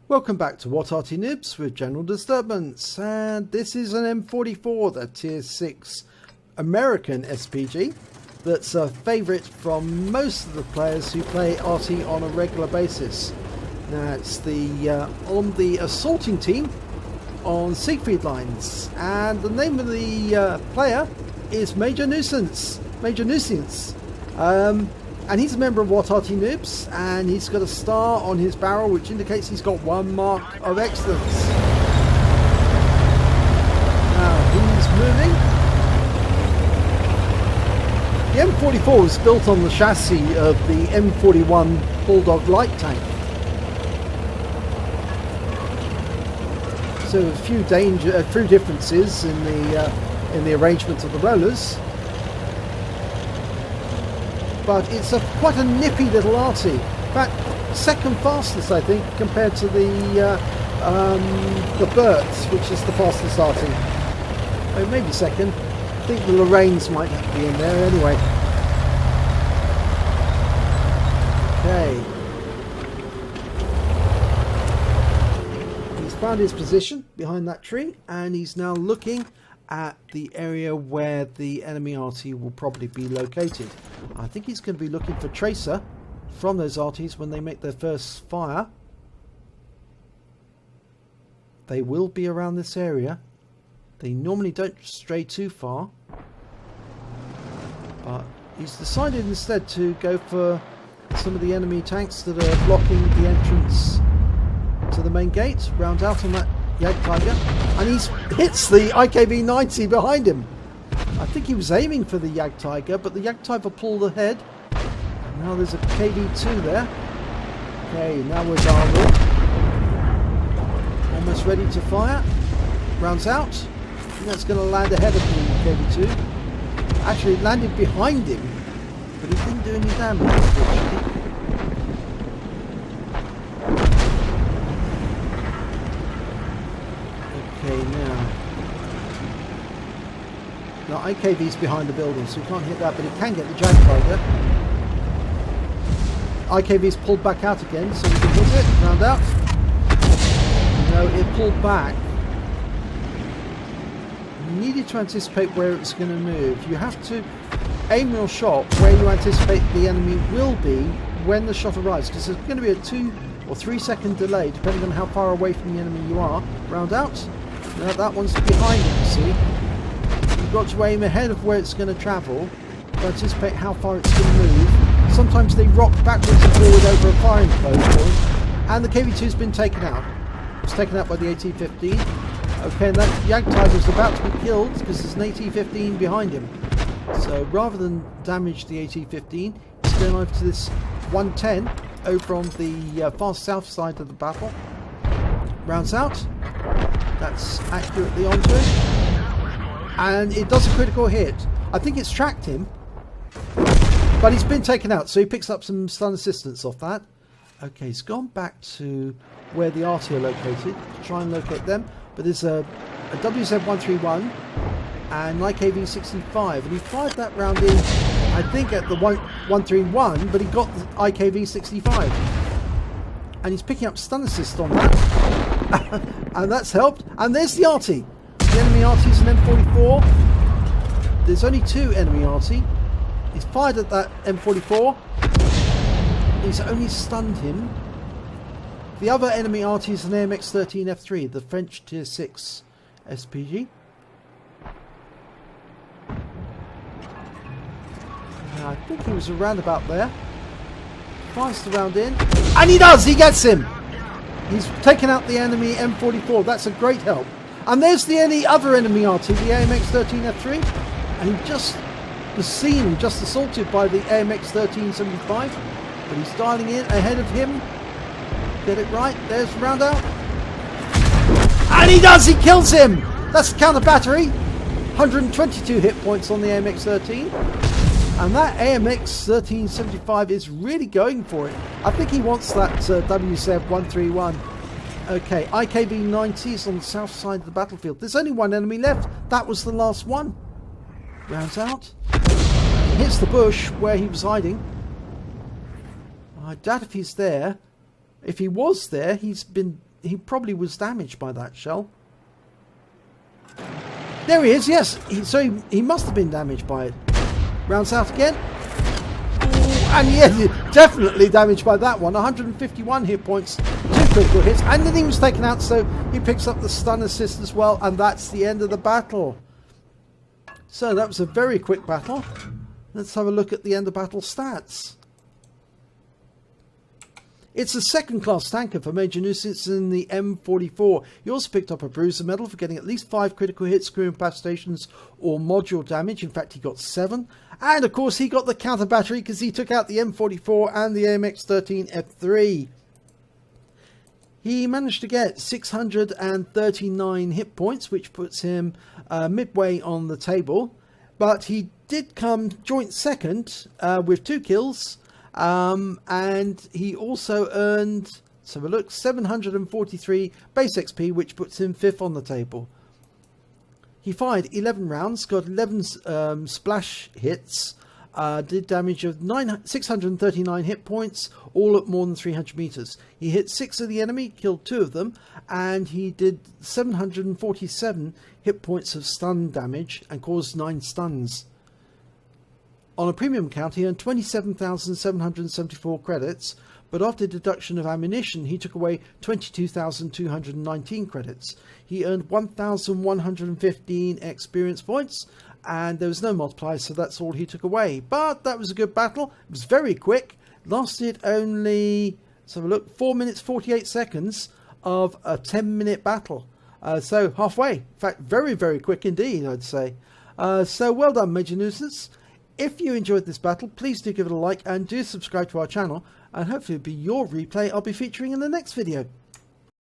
Welcome back to What Arty Noobs with General Disturbance, and this is an M44, the Tier 6 American SPG that's a favourite from most of the players who play Arty on a regular basis. Now it's on the assaulting team on Siegfried Lines, and the name of the player is Major Nuisance. And he's a member of What Arty Noobs, and he's got a star on his barrel which indicates he's got 1 mark of excellence. Now he's moving. The M44 was built on the chassis of the M41 Bulldog light tank. So a few differences in the arrangement of the rollers. But it's quite a nippy little Arty. In fact, second fastest, I think, compared to the Berts, which is the fastest Arty. Oh, maybe second. I think the Lorraines might have to be in there anyway. Okay. He's found his position behind that tree, and he's now looking at the area where the enemy Arty will probably be located. I think he's going to be looking for tracer from those Arties when they make their first fire. They will be around this area. They normally don't stray too far, but he's decided instead to go for some of the enemy tanks that are blocking the entrance to the main gate, round out on that Jagdtiger, and he hits the IKV-90 behind him. I think he was aiming for the Jagdtiger, but the Jagdtiger pulled ahead. Now there's a KV-2 there. Okay, now we're dialed. Almost ready to fire. Rounds out. I think that's going to land ahead of the KV-2. Actually, it landed behind him, but it didn't do any damage, unfortunately. Now IKV's behind the building, so we can't hit that, but it can get the Jagdtiger. IKV's pulled back out again, so we can hit it. Round out. No, it pulled back. You needed to anticipate where it's going to move. You have to aim your shot where you anticipate the enemy will be when the shot arrives, because there's going to be a 2 or 3 second delay depending on how far away from the enemy you are. Round out. Now that one's behind it, you see. You've got to aim ahead of where it's going to travel to anticipate how far it's going to move. Sometimes they rock backwards and forward over a firing close point, and the KV-2's been taken out. It's taken out by the AT-15. Okay, and that Jagdtiger is about to be killed because there's an AT-15 behind him. So rather than damage the AT-15, he's going over to this 110 over on the far south side of the battle. Rounds out. That's accurately onto him. And it does a critical hit. I think it's tracked him, but he's been taken out, so he picks up some stun assistance off that. Okay, he's gone back to where the Arty are located to try and locate them, but there's a WZ-131 and an IKV-65, and he fired that round in, I think, at the 131, but he got the IKV-65, and he's picking up stun assist on that, and that's helped. And there's the Arty. The enemy Arty's an M44. There's only 2 enemy Arty. He's fired at that M44. He's only stunned him. The other enemy Arty is an AMX-13F3, the French Tier 6 SPG. Now, I think he was around about there. Fires the round in. And he does! He gets him! He's taken out the enemy M44. That's a great help. And there's the other enemy Arty, the AMX-13F3, and he just was seen and just assaulted by the AMX-1375, but he's dialing in ahead of him. Get it right. There's the round out. And he does! He kills him! That's the counter battery. 122 hit points on the AMX-13. And that AMX-1375 is really going for it. I think he wants that WZ-131. Okay, IKV-90 is on the south side of the battlefield. There's only 1 enemy left. That was the last one. Rounds out. He hits the bush where he was hiding. I doubt if he's there. If he was there, he's been he probably was damaged by that shell. There he is, yes. So he must have been damaged by it. Rounds out again. And yeah, definitely damaged by that one. 151 hit points, 2 critical hits, and then he was taken out, so he picks up the stun assist as well, and that's the end of the battle. So that was a very quick battle. Let's have a look at the end of battle stats. It's a second-class tanker for Major Nuisance in the M44. He also picked up a Bruiser medal for getting at least 5 critical hits, crew incapacitations, or module damage. In fact, he got 7. And, of course, he got the counter battery because he took out the M44 and the AMX-13F3. He managed to get 639 hit points, which puts him midway on the table. But he did come joint second with 2 kills. And he also earned, let's have a look, 743 base XP, which puts him 5th on the table. He fired 11 rounds, got 11 splash hits, did damage of 639 hit points, all at more than 300 meters. He hit 6 of the enemy, killed 2 of them, and he did 747 hit points of stun damage and caused 9 stuns. On a premium count, he earned 27,774 credits, but after deduction of ammunition, he took away 22,219 credits. He earned 1,115 experience points, and there was no multiplier, so that's all he took away. But that was a good battle. It was very quick. Lasted only, let's have a look, 4 minutes 48 seconds of a 10-minute battle. So halfway. In fact, very, very quick indeed, I'd say. So well done, Major Nuisance. If you enjoyed this battle, please do give it a like and do subscribe to our channel, and hopefully it'll be your replay I'll be featuring in the next video.